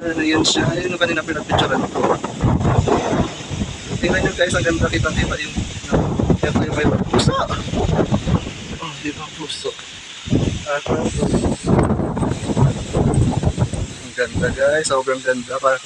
Ano yun siya? Yun yung kanina pinapicturean ko. Tingnan nyo guys, ang ganda kitang-kita yung ito yung may puso. Oh, di ba puso? At ito. Ang ganda guys, sobrang ganda. Parang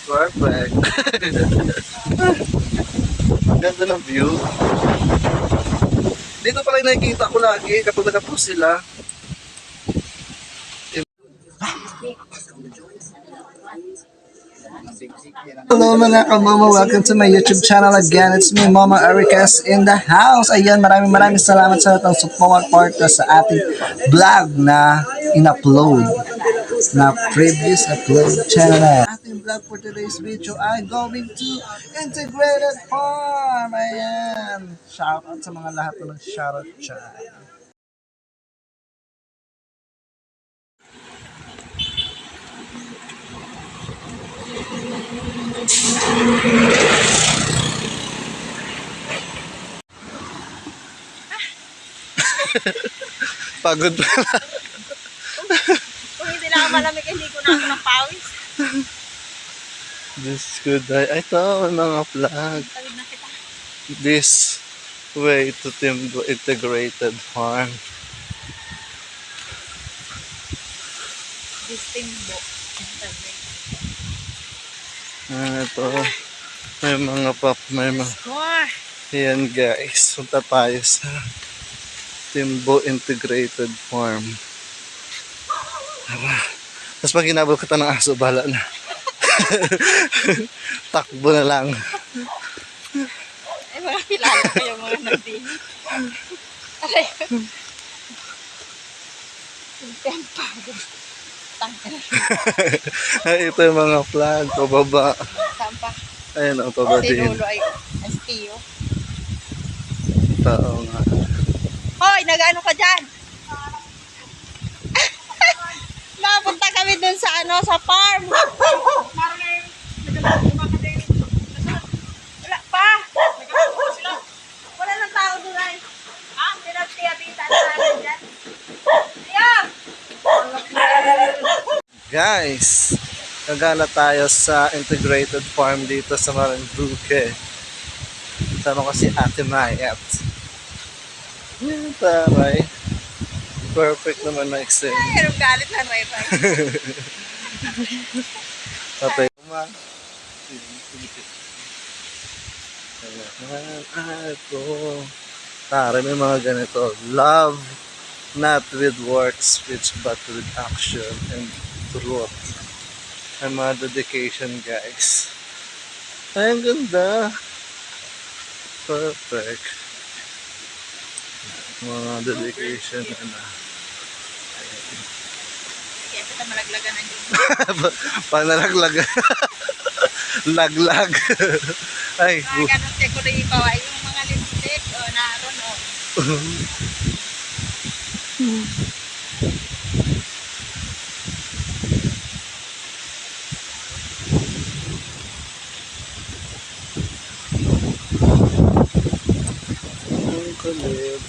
perfect. Ang ganda ng view. Dito pala yung nakikita ko lagi kapag nag-post sila. Hello mga kamomo, welcome to my YouTube channel again. It's me, Mama Ericas in the house. Ayan, maraming salamat sa itong support partner sa ating vlog na in-upload na previous upload channel. Ating vlog for today's video ay going to integrated farm. Ayan, shout out sa mga lahat ng shout out dyan. Pagod pala. Kung hindi lang malamig, hindi ko na ako ng pawis. This good. Ito, mga vlog. Tawid na kita. This way to Timbo integrated farm. This Timbo. Ito. May mga may mga. More. Ayan guys, punta tayo sa Timbo integrated farm. Tara. Tapos pag ginabal kita ng aso, bahala na. Takbo na lang. Ay, mga kilala ko yung mga nagdini. Aray. Ito yung mga plant, pababa. Sampa. Ayun ang pababa Si din. Lolo ay Estio. Tao nga. Hoy, nag-ano ka dyan? Napunta kami dun sa sa farm. Wala pa. Wala nang tao dun ay. Pinagtiyabita na natin dyan. Ayan. Guys, nagala tayo sa integrated farm dito sa Marinduque. Sama ko si Ate Mayat. Taray. Perfect naman na exam. Ay, anong galit na may pa. Tatay ko ma. Ito. Tara, may mga ganito. Love, not with words, speech, but with action and truth. Ay, mga dedication, guys. Ay, ang ganda. Perfect. Mga dedication na. Kaya kita malaglagan ang dito. Panalaglag. Laglag. Ay. Mga ganun te ko rin ipawa. Yung mga lipstick o naroon o. Ang kulit.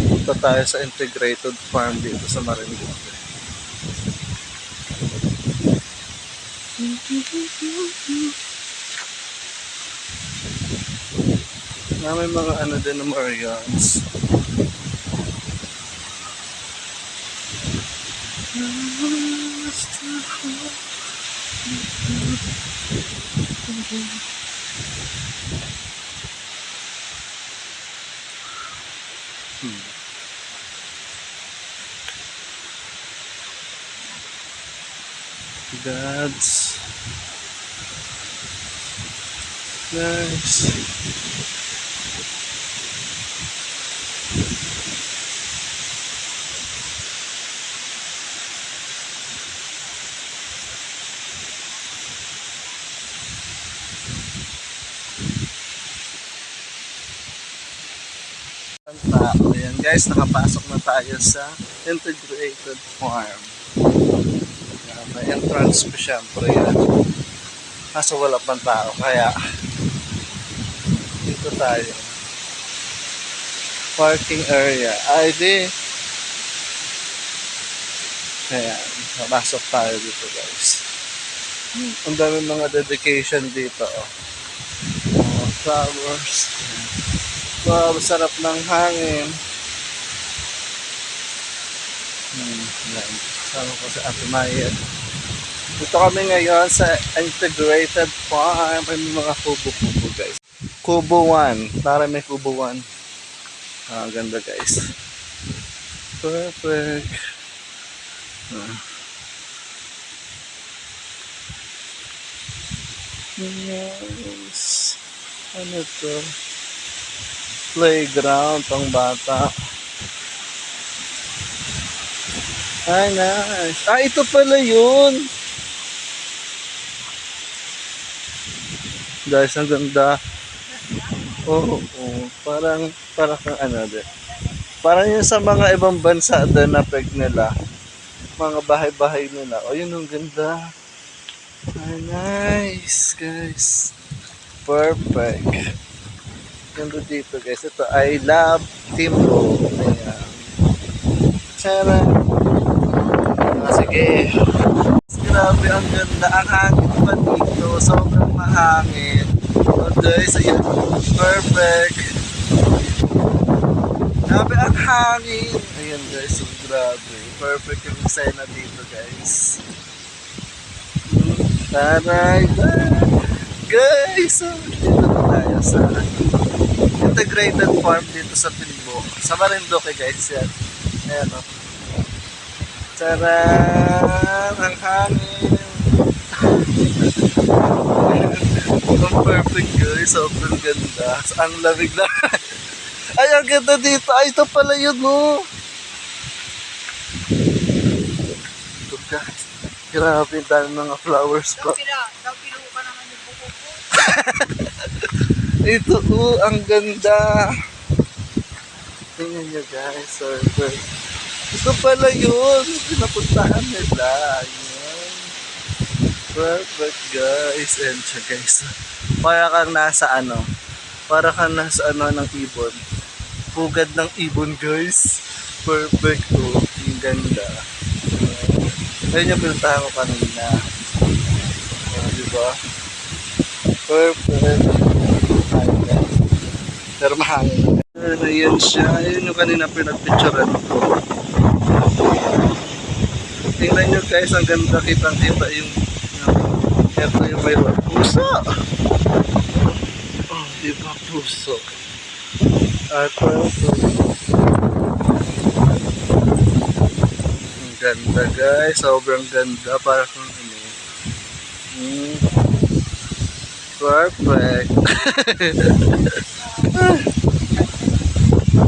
Punta tayo sa integrated farm dito sa Marinduque. Na may mga ano din ng Marians. That's nice. Ayan guys, nakapasok na tayo sa integrated farm. May entrance pa syempre yan. Kaso wala pang tao, kaya dito tayo. Parking area. ID. Ayan, papasok tayo dito guys. Ang dami mga dedication dito. Oh. Mga flowers. Wow, sarap ng hangin. Ayan. Sama ko sa Ate Maya. Dito kami ngayon sa integrated farm. May mga kubo-kubo guys. Kubo 1. Para may kubo 1. Ganda guys. Perfect. Yes. Ano to? Playground pang bata. Ay, nice. Ito pala yun. Guys, ang ganda. Oo, parang kang ano din. Parang yun sa mga ibang bansa din na peg nila. Mga bahay-bahay nila. O, yun ang ganda. Ay, nice, guys. Perfect. Ganda dito, guys. Ito, I love Timbo. Ayan. Tara. Sige. Grabe, ang ganda. Ang hangin pa dito. Sobrang mahangin. Oh, guys, ayan. Perfect. Grabe ang hangin. Ayan, guys. So, grabe. Perfect yung eksena dito, guys. Taray. Guys, so, dito na tayo sa integrated farm dito sa Timbo. Sa Marinduque, guys. Yan. Ayan, o. Taran! Ang hangin! Ang perfect, guys. Sobrang ganda. Ang lamig na. Ay, ang ganda dito. Ay, ito pala yun, no? Ito, guys. Grabe, dami mga flowers pa. Daw pilo ka naman yung buko ko. Ito, ang ganda. Tingnan nyo, guys. Perfect. Ito pala yun. Pinapuntahan nila. Ayan. Perfect, guys. And siya, guys. Para kang nasa ano. Para kang nasa ano ng ibon. Pugad ng ibon, guys. Perfect. Oh, ang ganda. Ayun yung pinuntahan ko kanina. Diba? Perfect. Ayan. Pero mahangin. Ayan siya. Ayun yung kanina pinagpicturean ko. Tingnan nyo guys, ang ganda kitang-kita yung ito yung may puso. Oh, diba puso? At ang ganda guys, sobrang ganda para kung ano. Perfect.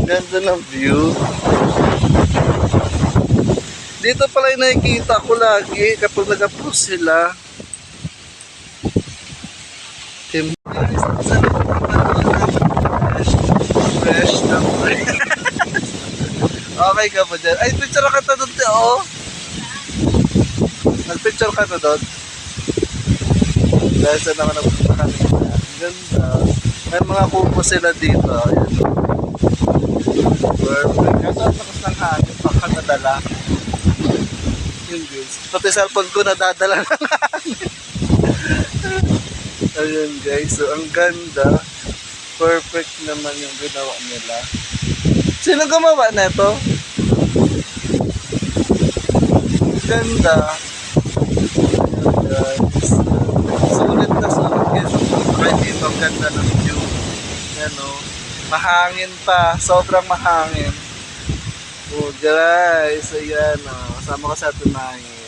Ganda ng view. Dito pala yung nakikita ko lagi kapag nag-approach sila. Timbo. Fresh na fresh. Okay ka pa dyan. Ay, picture ka na doon, oh. Nag-picture ka na doon. Dahil saan naman napunta ka nila. Ganda. May mga kupo sila dito. Ayan. Perfect. Kaso ang lakas ng hangin. Baka nadala. Yun guys. Pati cellphone ko nadadala ng hangin. Ayun guys. So ang ganda. Perfect naman yung ginawa nila. Sino gumawa nito? Ganda. Ayun guys. Sulit na sulit guys. Right dito ang ganda ng view. Yan o. Mahangin pa. Sobrang mahangin. Oh guys. Ayan o. Kasama ko sa tunahin.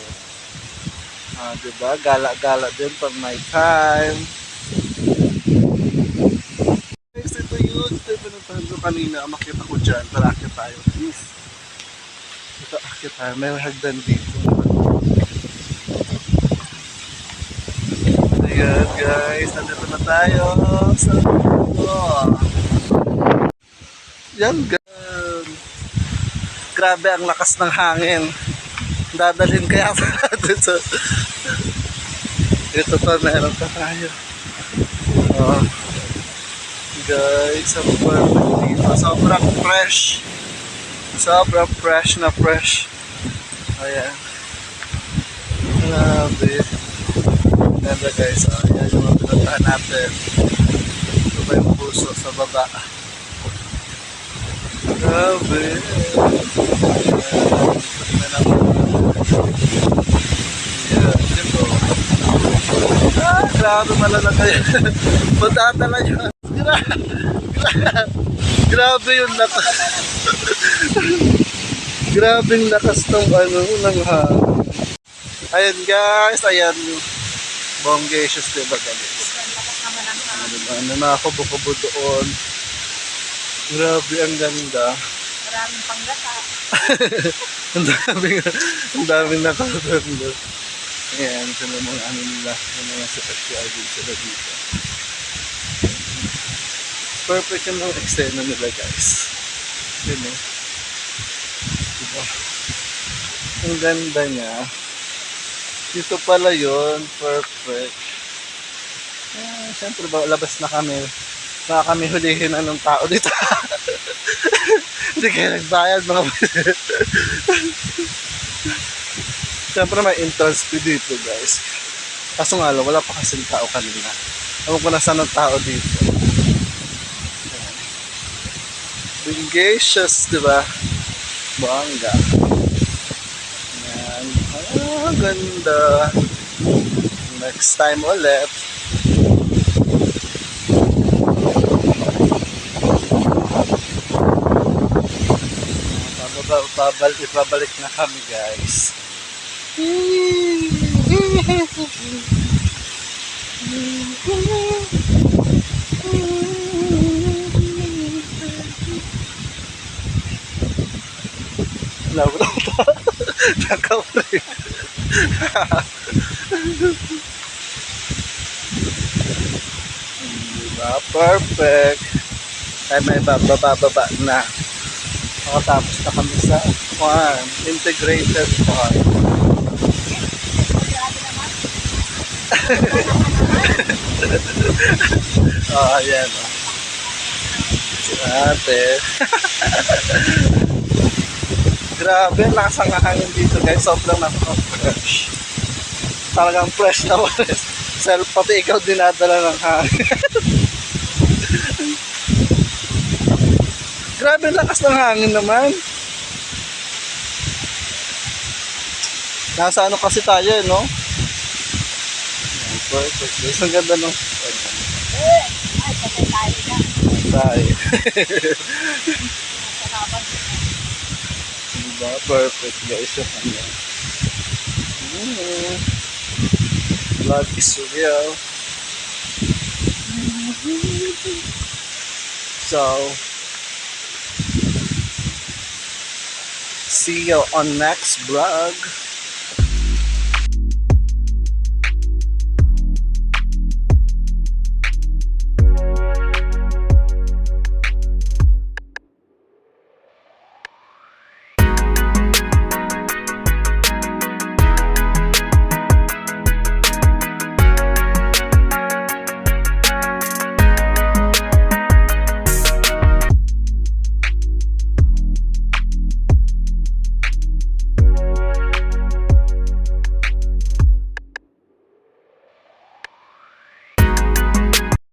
Diba? Gala-gala din pag night time. Guys, ito yun. Ito yung pinuntahan ko kanina. Makita ko dyan. Tara, akit tayo. Please. Ito, akit tayo. May hagdan dito. Ayan guys. Nandito na tayo. Sa ito. Yan guys. Grabe ang lakas ng hangin. Dadalhin kaya natin sa... Ito pa, meron pa tayo. Oh. Guys, ang perfect dito. Sobrang fresh. Sobrang fresh na fresh. Ayan. Grabe. Ganda guys. Yan yung mga pinuntahan natin. Ito ba yung puso sa baba? Grabe. Yan. Ito. Grabe malalaki. Punta talaga yun. Grabe yung lakas. Grabe yung lakas ng ng hangin. Ayun guys, ayan yung bongacious, diba guys? Ano na ako, buko doon. Grabe, ang ganda. Maraming panggata. ang daming nakaganda. Ayan, ito na mga ano nila, yung mga speciality sila dito. Perfect yung mga eksena nila guys. Yun eh. Diba? Ang ganda niya. Dito pala yun, perfect. Siyempre ba, labas na kami. Baka kami hulihin anong tao dito. Hindi kayo nagbayad mga siyempre may entrance fee dito guys. Kaso nga lang, wala pa kasing tao kanina. Ewan ko na saan ang tao dito. Bingacious, diba? Bangga. Yan. Ganda. Next time ulit. Ibabalik na kami guys. Laura nakawari. Diba? Perfect. Ay may bababa na. Nakatapos na kami sa farm. Integrated farm. Ayan. Si ate. Grabe, lakas ang hangin dito guys. Sobrang napaka-fresh. Talagang fresh na fresh. Pati ikaw dinadala ng hangin. Grabe, lakas ng hangin naman. Nasa ano kasi tayo eh, no? Perfect guys. Ang ganda nung Ay, patay tayo na. tayo. Diba? Perfect guys yung ano. Vlog is real. So, see you on next vlog.